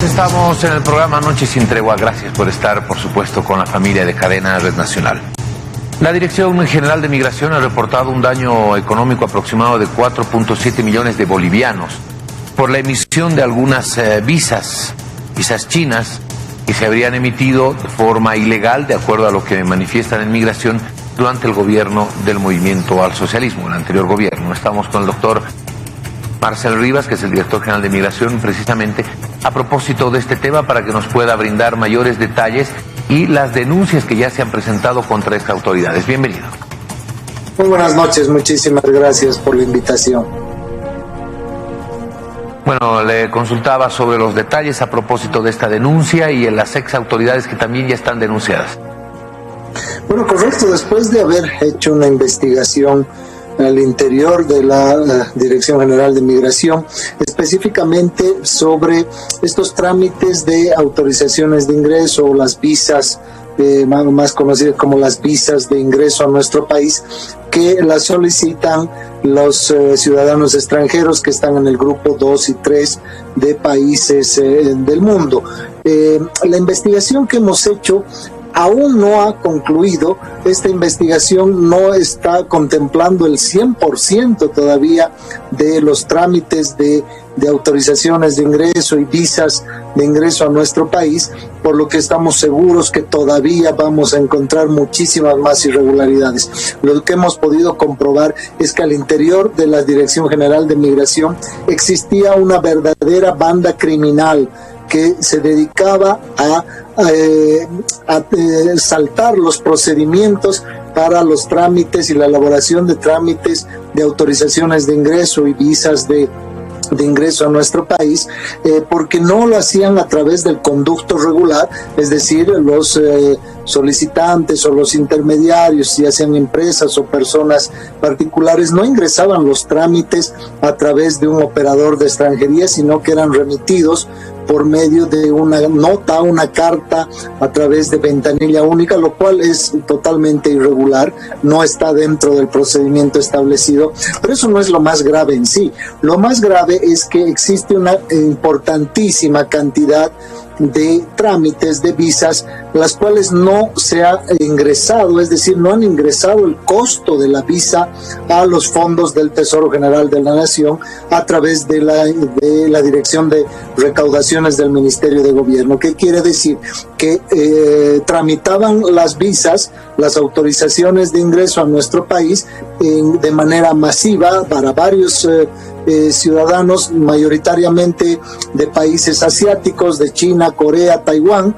Estamos en el programa Noche sin Tregua. Gracias por estar, por supuesto, con la familia de Cadena Red Nacional. La Dirección General de Migración ha reportado un daño económico aproximado de 4.7 millones de bolivianos por la emisión de algunas visas chinas que se habrían emitido de forma ilegal, de acuerdo a lo que manifiestan en Migración, durante el gobierno del Movimiento al Socialismo, el anterior gobierno. Estamos con el doctor Marcel Rivas, que es el director general de Migración, precisamente a propósito de este tema, para que nos pueda brindar mayores detalles y las denuncias que ya se han presentado contra estas autoridades. Bienvenido. Muy buenas noches, muchísimas gracias por la invitación. Bueno, le consultaba sobre los detalles a propósito de esta denuncia y en las ex autoridades que también ya están denunciadas. Bueno, correcto, después de haber hecho una investigación al interior de la Dirección General de Migración, específicamente sobre estos trámites de autorizaciones de ingreso o las visas, más conocidas como las visas de ingreso a nuestro país, que las solicitan los ciudadanos extranjeros que están en el grupo 2 y 3 de países del mundo. La investigación que hemos hecho aún no ha concluido. Esta investigación no está contemplando el 100% todavía de los trámites de autorizaciones de ingreso y visas de ingreso a nuestro país, por lo que estamos seguros que todavía vamos a encontrar muchísimas más irregularidades. Lo que hemos podido comprobar es que al interior de la Dirección General de Migración existía una verdadera banda criminal que se dedicaba a saltar los procedimientos para los trámites y la elaboración de trámites de autorizaciones de ingreso y visas de ingreso a nuestro país, porque no lo hacían a través del conducto regular, es decir, los solicitantes o los intermediarios, ya sean empresas o personas particulares, no ingresaban los trámites a través de un operador de extranjería, sino que eran remitidos por medio de una nota, una carta a través de ventanilla única, lo cual es totalmente irregular, no está dentro del procedimiento establecido, pero eso no es lo más grave en sí. Lo más grave es que existe una importantísima cantidad de trámites de visas, las cuales no se ha ingresado, es decir, no han ingresado el costo de la visa a los fondos del Tesoro General de la Nación a través de la Dirección de Recaudaciones del Ministerio de Gobierno. ¿Qué quiere decir? Que tramitaban las visas, las autorizaciones de ingreso a nuestro país de manera masiva para varios ciudadanos, mayoritariamente de países asiáticos, de China, Corea, Taiwán,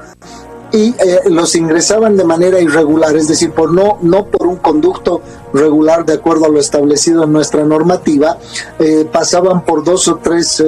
y los ingresaban de manera irregular, es decir, no por un conducto regular de acuerdo a lo establecido en nuestra normativa, pasaban por 2 o 3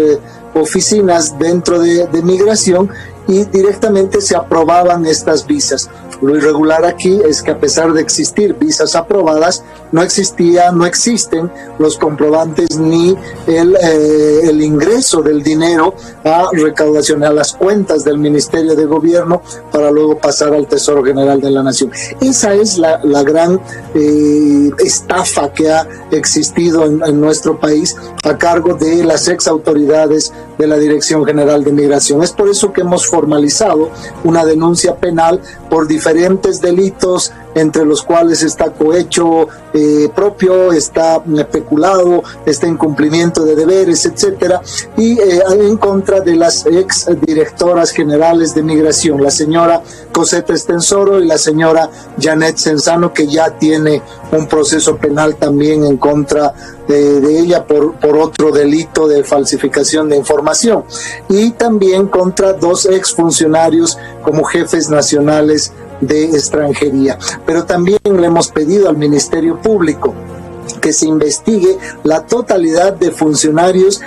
oficinas dentro de migración y directamente se aprobaban estas visas. Lo irregular aquí es que, a pesar de existir visas aprobadas, no existen los comprobantes ni el ingreso del dinero a recaudación, a las cuentas del Ministerio de Gobierno, para luego pasar al Tesoro General de la Nación. Esa es la gran estafa que ha existido en nuestro país a cargo de las ex autoridades de la Dirección General de Migración. Es por eso que hemos formalizado una denuncia penal por diferentes delitos, entre los cuales está cohecho propio, está peculado, está incumplimiento de deberes, etcétera, y en contra de las ex directoras generales de Migración, la señora Cosette Estensoro y la señora Janet Senzano, que ya tiene un proceso penal también en contra de ella por otro delito de falsificación de información, y también contra 2 exfuncionarios como jefes nacionales de extranjería. Pero también le hemos pedido al Ministerio Público que se investigue la totalidad de funcionarios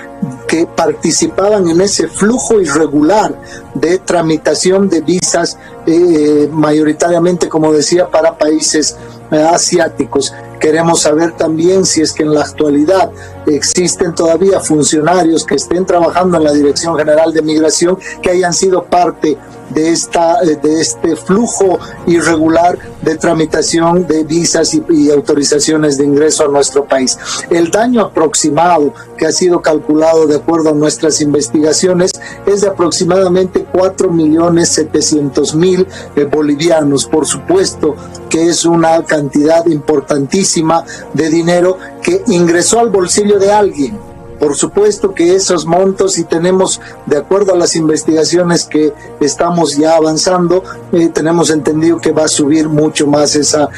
que participaban en ese flujo irregular de tramitación de visas, mayoritariamente, como decía, para países asiáticos. Queremos saber también si es que en la actualidad existen todavía funcionarios que estén trabajando en la Dirección General de Migración que hayan sido parte de este flujo irregular de tramitación de visas y autorizaciones de ingreso a nuestro país. El daño aproximado que ha sido calculado de acuerdo a nuestras investigaciones es de aproximadamente 4.700.000 bolivianos. Por supuesto que es una cantidad importantísima de dinero que ingresó al bolsillo de alguien. Por supuesto que esos montos, y tenemos, de acuerdo a las investigaciones que estamos ya avanzando, tenemos entendido que va a subir mucho más esa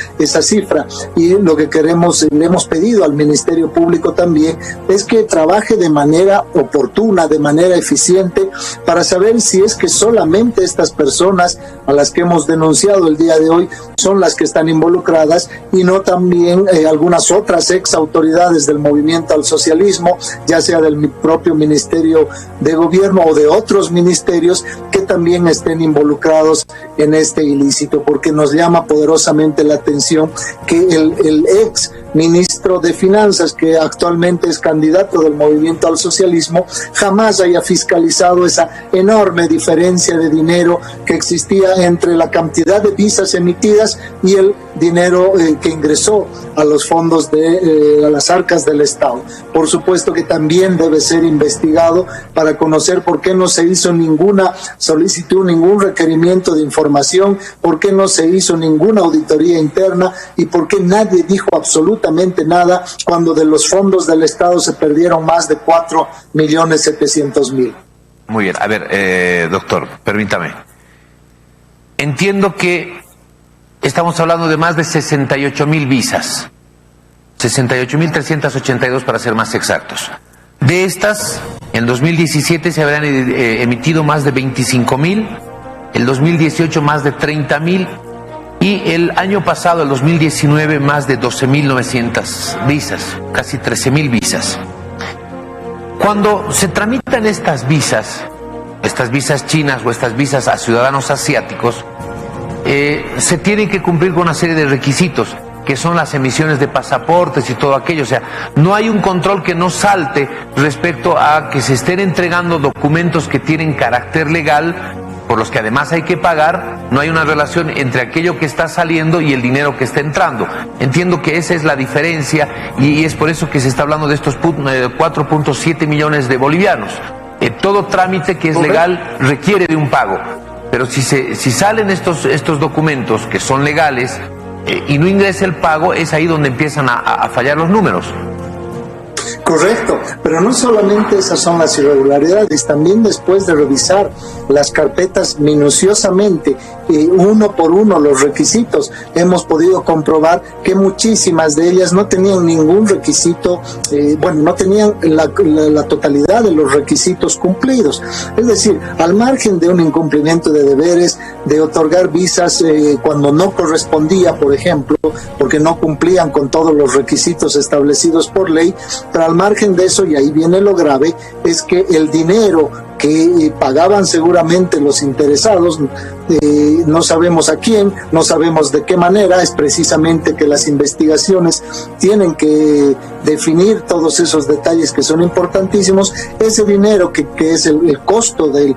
cifra. Y lo que queremos, le hemos pedido al Ministerio Público también, es que trabaje de manera oportuna, de manera eficiente, para saber si es que solamente estas personas a las que hemos denunciado el día de hoy son las que están involucradas, y no también algunas otras ex autoridades del movimiento al socialismo, ya sea del propio Ministerio de Gobierno o de otros ministerios que también estén involucrados en este ilícito, porque nos llama poderosamente la atención que el ex ministro de Finanzas, que actualmente es candidato del movimiento al socialismo, jamás haya fiscalizado esa enorme diferencia de dinero que existía entre la cantidad de visas emitidas y el dinero que ingresó a los fondos a las arcas del Estado. Por supuesto que también debe ser investigado para conocer por qué no se hizo ninguna solicitud, ningún requerimiento de información, por qué no se hizo ninguna auditoría interna y por qué nadie dijo absolutamente nada cuando de los fondos del Estado se perdieron más de 4.700.000. Muy bien, a ver, doctor, permítame. Entiendo que estamos hablando de más de 68.000 visas, 68.382 para ser más exactos. De estas, en 2017 se habrán emitido más de 25.000, el 2018 más de 30.000 y el año pasado, el 2019, más de 12.900 visas, casi 13.000 visas. Cuando se tramitan estas visas chinas o estas visas a ciudadanos asiáticos, se tienen que cumplir con una serie de requisitos, que son las emisiones de pasaportes y todo aquello. O sea, no hay un control que no salte respecto a que se estén entregando documentos que tienen carácter legal, por los que además hay que pagar. No hay una relación entre aquello que está saliendo y el dinero que está entrando. Entiendo que esa es la diferencia y es por eso que se está hablando de estos 4.7 millones de bolivianos. Todo trámite que es legal requiere de un pago. Pero si salen estos documentos que son legales y no ingresa el pago, es ahí donde empiezan a fallar los números. Correcto, pero no solamente esas son las irregularidades, también después de revisar las carpetas minuciosamente, uno por uno los requisitos, hemos podido comprobar que muchísimas de ellas no tenían ningún requisito, no tenían la totalidad de los requisitos cumplidos. Es decir, al margen de un incumplimiento de deberes, de otorgar visas cuando no correspondía, por ejemplo, porque no cumplían con todos los requisitos establecidos por ley, pero al margen de eso, y ahí viene lo grave, es que el dinero que pagaban seguramente los interesados, no sabemos a quién, no sabemos de qué manera, es precisamente que las investigaciones tienen que definir todos esos detalles que son importantísimos. Ese dinero que es el costo de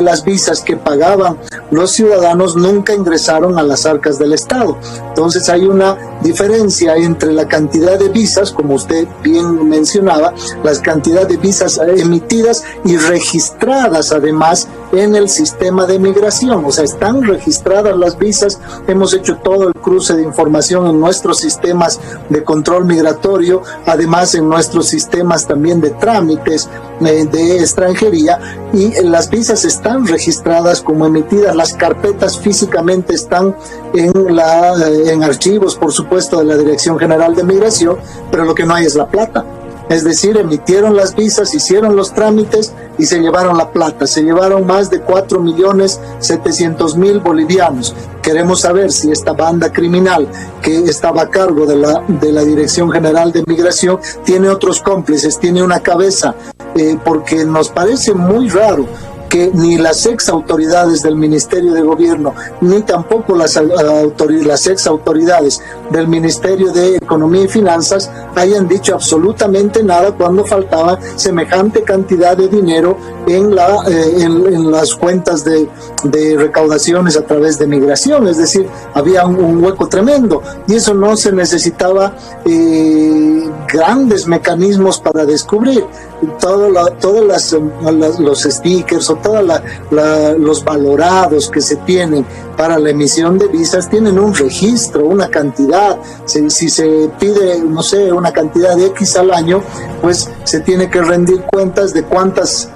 las visas que pagaban los ciudadanos nunca ingresaron a las arcas del Estado. Entonces hay una diferencia entre la cantidad de visas, como usted bien mencionaba, la cantidad de visas emitidas y registradas además en el sistema de migración. O sea, están registradas las visas, hemos hecho todo el cruce de información en nuestros sistemas de control migratorio, además en nuestros sistemas también de trámites de extranjería, y las visas están registradas como emitidas, las carpetas físicamente están en archivos, por supuesto, de la Dirección General de Migración, pero lo que no hay es la plata. Es decir, emitieron las visas, hicieron los trámites y se llevaron la plata. Se llevaron más de 4.700.000 bolivianos. Queremos saber si esta banda criminal que estaba a cargo de la Dirección General de Migración tiene otros cómplices, tiene una cabeza, porque nos parece muy raro que ni las ex autoridades del Ministerio de Gobierno, ni tampoco las ex autoridades del Ministerio de Economía y Finanzas hayan dicho absolutamente nada cuando faltaba semejante cantidad de dinero en las cuentas de recaudaciones a través de migración. Es decir, había un hueco tremendo, y eso no se necesitaba grandes mecanismos para descubrir. Todos los stickers o todos los valorados que se tienen para la emisión de visas tienen un registro, una cantidad. Si se pide, no sé, una cantidad de X al año, pues se tiene que rendir cuentas de cuántas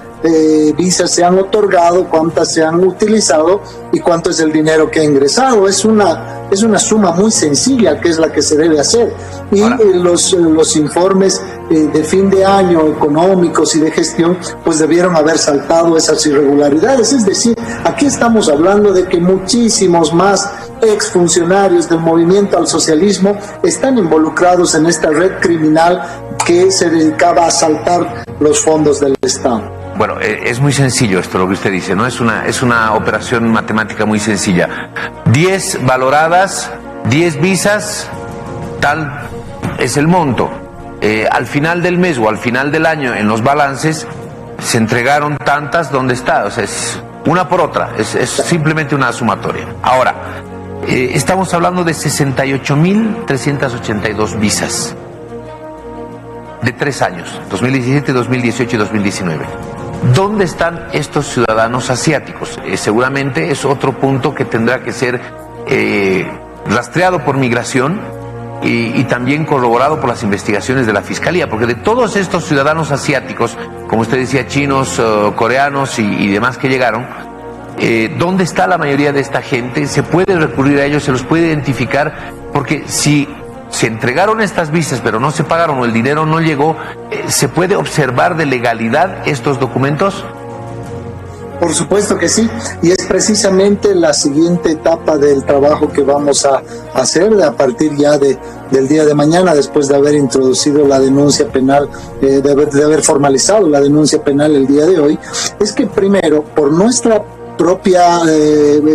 visas se han otorgado, cuántas se han utilizado y cuánto es el dinero que ha ingresado. Es una suma muy sencilla, que es la que se debe hacer. Y los informes de fin de año económicos y de gestión pues debieron haber saltado esas irregularidades. Es decir, aquí estamos hablando de que muchísimos más exfuncionarios del movimiento al socialismo están involucrados en esta red criminal que se dedicaba a asaltar los fondos del Estado. Bueno, es muy sencillo esto lo que usted dice, ¿no? Es una operación matemática muy sencilla. 10 valoradas, 10 visas, tal es el monto. Al final del mes o al final del año, en los balances, se entregaron tantas, ¿dónde está? O sea, es una por otra, es simplemente una sumatoria. Ahora, estamos hablando de 68.382 visas de 3 años, 2017, 2018 y 2019. ¿Dónde están estos ciudadanos asiáticos? Seguramente es otro punto que tendrá que ser rastreado por migración y también corroborado por las investigaciones de la Fiscalía, porque de todos estos ciudadanos asiáticos, como usted decía, chinos, coreanos y demás que llegaron, ¿dónde está la mayoría de esta gente? ¿Se puede recurrir a ellos? ¿Se los puede identificar? Porque si se entregaron estas visas pero no se pagaron o el dinero no llegó, ¿se puede observar de legalidad estos documentos? Por supuesto que sí, y es precisamente la siguiente etapa del trabajo que vamos a hacer a partir ya del día de mañana, después de haber introducido la denuncia penal, de haber formalizado la denuncia penal el día de hoy. Es que primero, por nuestra propia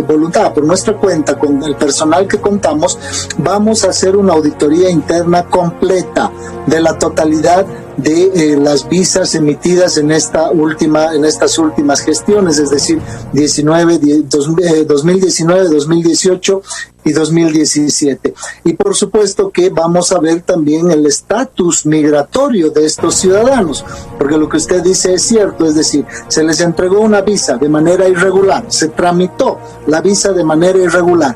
voluntad, por nuestra cuenta, con el personal que contamos, vamos a hacer una auditoría interna completa de la totalidad de las visas emitidas en estas últimas gestiones, es decir, 2019, 2018 y 2017. Y por supuesto que vamos a ver también el estatus migratorio de estos ciudadanos, porque lo que usted dice es cierto, es decir, se les entregó una visa de manera irregular, se tramitó la visa de manera irregular.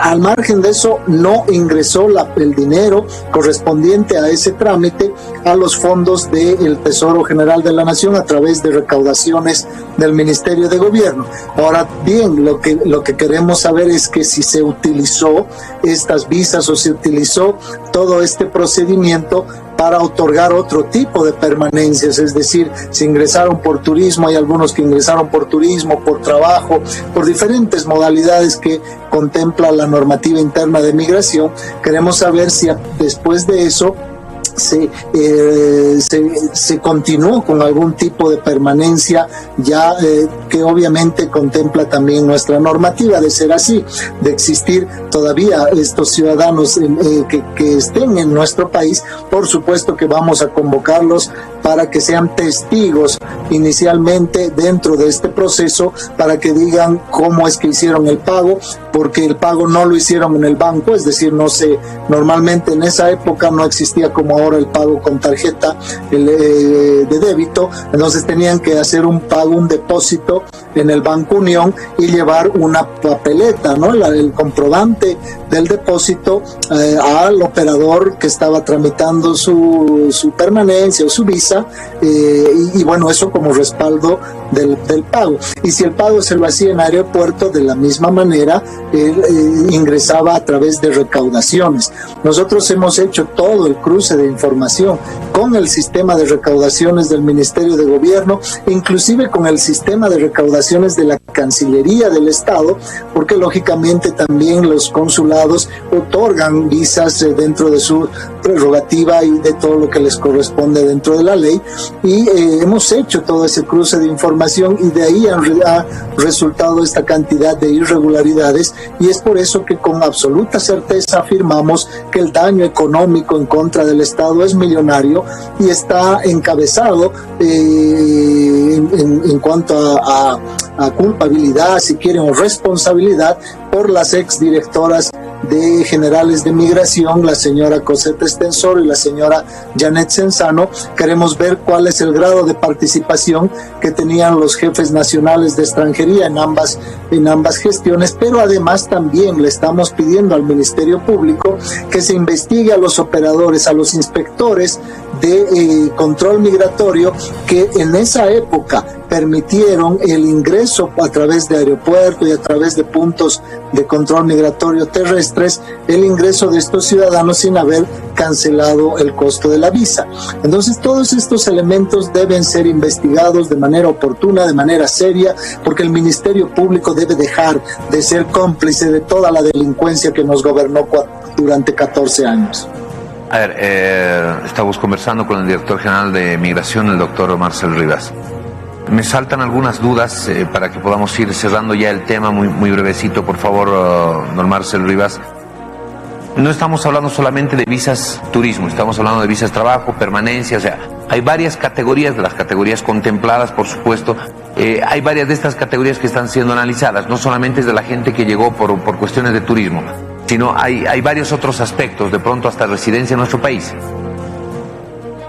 Al margen de eso, no ingresó el dinero correspondiente a ese trámite a los fondos del Tesoro General de la Nación a través de recaudaciones del Ministerio de Gobierno. Ahora bien, lo que queremos saber es que si se utilizó estas visas o se utilizó todo este procedimiento para otorgar otro tipo de permanencias, es decir, si ingresaron por turismo, hay algunos que ingresaron por turismo, por trabajo, por diferentes modalidades que contempla la normativa interna de migración. Queremos saber si después de eso se continuó con algún tipo de permanencia ya que obviamente contempla también nuestra normativa. De ser así, de existir todavía estos ciudadanos que estén en nuestro país, por supuesto que vamos a convocarlos para que sean testigos inicialmente dentro de este proceso, para que digan cómo es que hicieron el pago, porque el pago no lo hicieron en el banco, es decir, normalmente en esa época no existía como ahora el pago con tarjeta de débito, entonces tenían que hacer un depósito en el Banco Unión y llevar una papeleta, ¿no? El comprobante del depósito al operador que estaba tramitando su permanencia o su visa, y bueno, eso como respaldo del pago. Y si el pago se lo hacía en aeropuerto, de la misma manera ingresaba a través de recaudaciones. Nosotros hemos hecho todo el cruce de información con el sistema de recaudaciones del Ministerio de Gobierno, inclusive con el sistema de recaudaciones de la Cancillería del Estado, porque lógicamente también los consulados otorgan visas dentro de su prerrogativa y de todo lo que les corresponde dentro de la ley. ley, y hemos hecho todo ese cruce de información y de ahí ha resultado esta cantidad de irregularidades, y es por eso que con absoluta certeza afirmamos que el daño económico en contra del Estado es millonario y está encabezado en cuanto a culpabilidad, si quieren, o responsabilidad por las exdirectoras de generales de migración, la señora Cosette Estensoro y la señora Janet Senzano. Queremos ver cuál es el grado de participación que tenían los jefes nacionales de extranjería en ambas gestiones, pero además también le estamos pidiendo al Ministerio Público que se investigue a los operadores, a los inspectores de control migratorio que en esa época permitieron el ingreso a través de aeropuertos y a través de puntos de control migratorio terrestres, el ingreso de estos ciudadanos sin haber cancelado el costo de la visa. Entonces todos estos elementos deben ser investigados de manera oportuna, de manera seria, porque el Ministerio Público debe dejar de ser cómplice de toda la delincuencia que nos gobernó durante 14 años. A ver, estamos conversando con el director general de Migración, el doctor Marcel Rivas. Me saltan algunas dudas para que podamos ir cerrando ya el tema muy brevecito, por favor, don Marcel Rivas. No estamos hablando solamente de visas turismo, estamos hablando de visas trabajo, permanencia, o sea, hay varias categorías, de las categorías contempladas, por supuesto, hay varias de estas categorías que están siendo analizadas, no solamente es de la gente que llegó por cuestiones de turismo, sino hay varios otros aspectos, de pronto hasta residencia en nuestro país.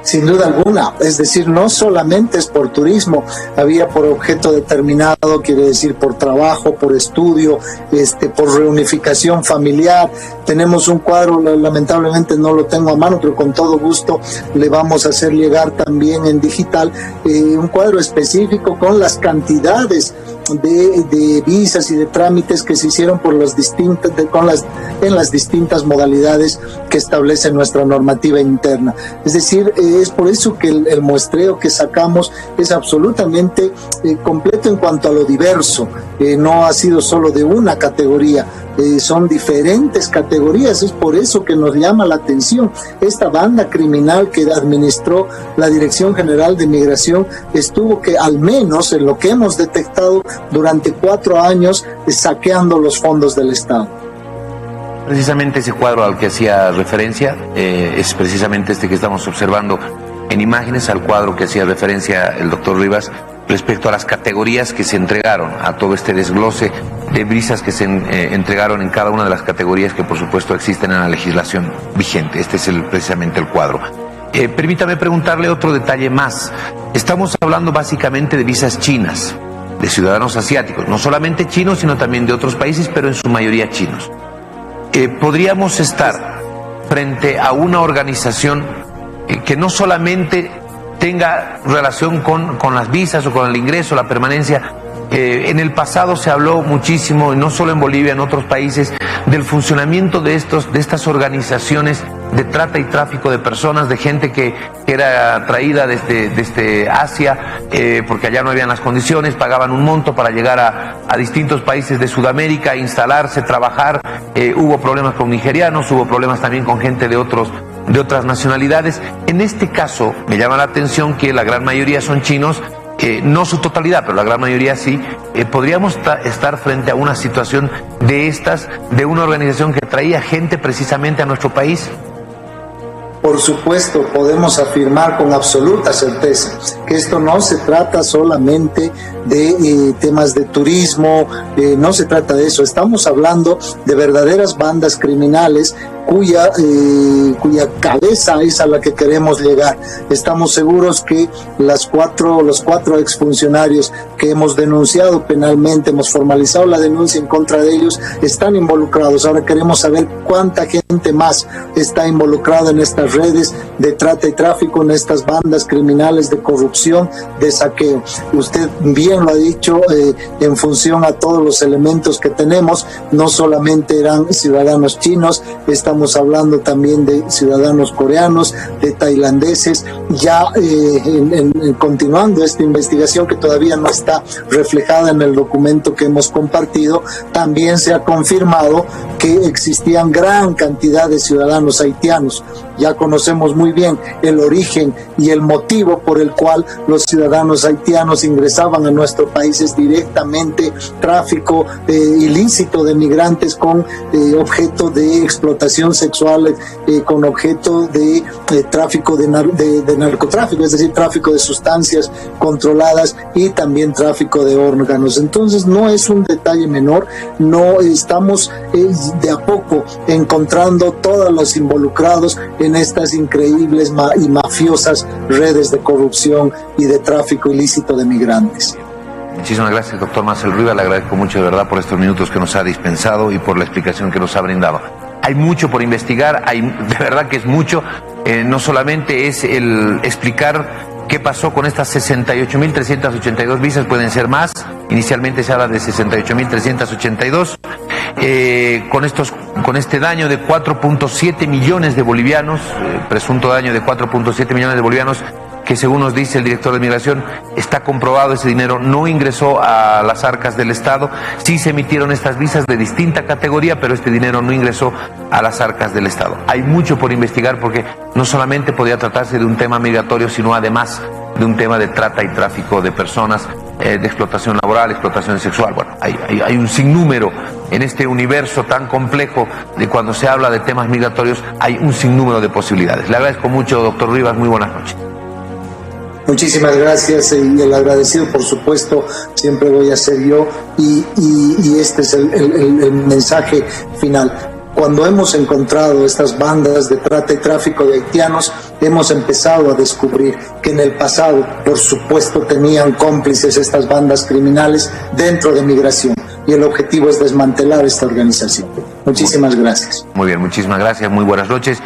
Sin duda alguna, es decir, no solamente es por turismo, había por objeto determinado, quiere decir por trabajo, por estudio, por reunificación familiar. Tenemos un cuadro, lamentablemente no lo tengo a mano, pero con todo gusto le vamos a hacer llegar también en digital, un cuadro específico con las cantidades de visas y de trámites que se hicieron por en las distintas modalidades que establece nuestra normativa interna. Es decir, es por eso que el muestreo que sacamos es absolutamente completo en cuanto a lo diverso. No ha sido solo de una categoría, son diferentes categorías. Es por eso que nos llama la atención. Esta banda criminal que administró la Dirección General de Migración estuvo, que al menos en lo que hemos detectado, durante 4 años saqueando los fondos del Estado. Precisamente ese cuadro al que hacía referencia es precisamente este que estamos observando en imágenes, al cuadro que hacía referencia el doctor Rivas respecto a las categorías que se entregaron, a todo este desglose de visas que se entregaron en cada una de las categorías que por supuesto existen en la legislación vigente. Este es precisamente el cuadro. Permítame preguntarle otro detalle más. Estamos hablando básicamente de visas chinas, de ciudadanos asiáticos, no solamente chinos, sino también de otros países, pero en su mayoría chinos. Podríamos estar frente a una organización que no solamente tenga relación con las visas o con el ingreso, la permanencia. En el pasado se habló muchísimo, y no solo en Bolivia, en otros países, del funcionamiento de estas organizaciones de trata y tráfico de personas, de gente que era traída desde Asia, porque allá no habían las condiciones, pagaban un monto para llegar a distintos países de Sudamérica, instalarse, trabajar. Hubo problemas con nigerianos, hubo problemas también con gente de otras nacionalidades. En este caso me llama la atención que la gran mayoría son chinos, no su totalidad, pero la gran mayoría sí. ¿Podríamos estar frente a una situación de una organización que traía gente precisamente a nuestro país? Por supuesto, podemos afirmar con absoluta certeza que esto no se trata solamente de temas de turismo, no se trata de eso. Estamos hablando de verdaderas bandas criminales cuya cabeza es a la que queremos llegar. Estamos seguros que los cuatro exfuncionarios que hemos denunciado penalmente, hemos formalizado la denuncia en contra de ellos, están involucrados. Ahora queremos saber cuánta gente más está involucrada en estas redes de trata y tráfico, en estas bandas criminales de corrupción, de saqueo. Usted bien lo ha dicho, en función a todos los elementos que tenemos, no solamente eran ciudadanos chinos, estamos estamos hablando también de ciudadanos coreanos, de tailandeses, ya continuando esta investigación que todavía no está reflejada en el documento que hemos compartido, también se ha confirmado que existían gran cantidad de ciudadanos haitianos. Ya conocemos muy bien el origen y el motivo por el cual los ciudadanos haitianos ingresaban a nuestro país es directamente tráfico ilícito de migrantes con objeto de explotación sexual, con objeto de tráfico de narcotráfico, es decir, tráfico de sustancias controladas y también tráfico de órganos. Entonces no es un detalle menor, no estamos de a poco encontrando todos los involucrados en estas increíbles y mafiosas redes de corrupción y de tráfico ilícito de migrantes. Muchísimas gracias, doctor Marcel Rivas. Le agradezco mucho de verdad por estos minutos que nos ha dispensado y por la explicación que nos ha brindado. Hay mucho por investigar, de verdad que es mucho. No solamente es el explicar qué pasó con estas 68.382 visas, pueden ser más. Inicialmente se habla de 68.382. Con este daño de 4.7 millones de bolivianos, presunto daño de 4.7 millones de bolivianos, que según nos dice el director de Migración, está comprobado, ese dinero no ingresó a las arcas del Estado. Sí se emitieron estas visas de distinta categoría, pero este dinero no ingresó a las arcas del Estado. Hay mucho por investigar porque no solamente podría tratarse de un tema migratorio, sino además de un tema de trata y tráfico de personas, de explotación laboral, explotación sexual. Bueno, hay un sinnúmero en este universo tan complejo de cuando se habla de temas migratorios, hay un sinnúmero de posibilidades. Le agradezco mucho, doctor Rivas, muy buenas noches. Muchísimas gracias, y el agradecido, por supuesto, siempre voy a ser yo, y este es el mensaje final. Cuando hemos encontrado estas bandas de trata y tráfico de haitianos, hemos empezado a descubrir que en el pasado, por supuesto, tenían cómplices estas bandas criminales dentro de Migración, y el objetivo es desmantelar esta organización. Muchísimas gracias. Muy bien, muchísimas gracias, muy buenas noches.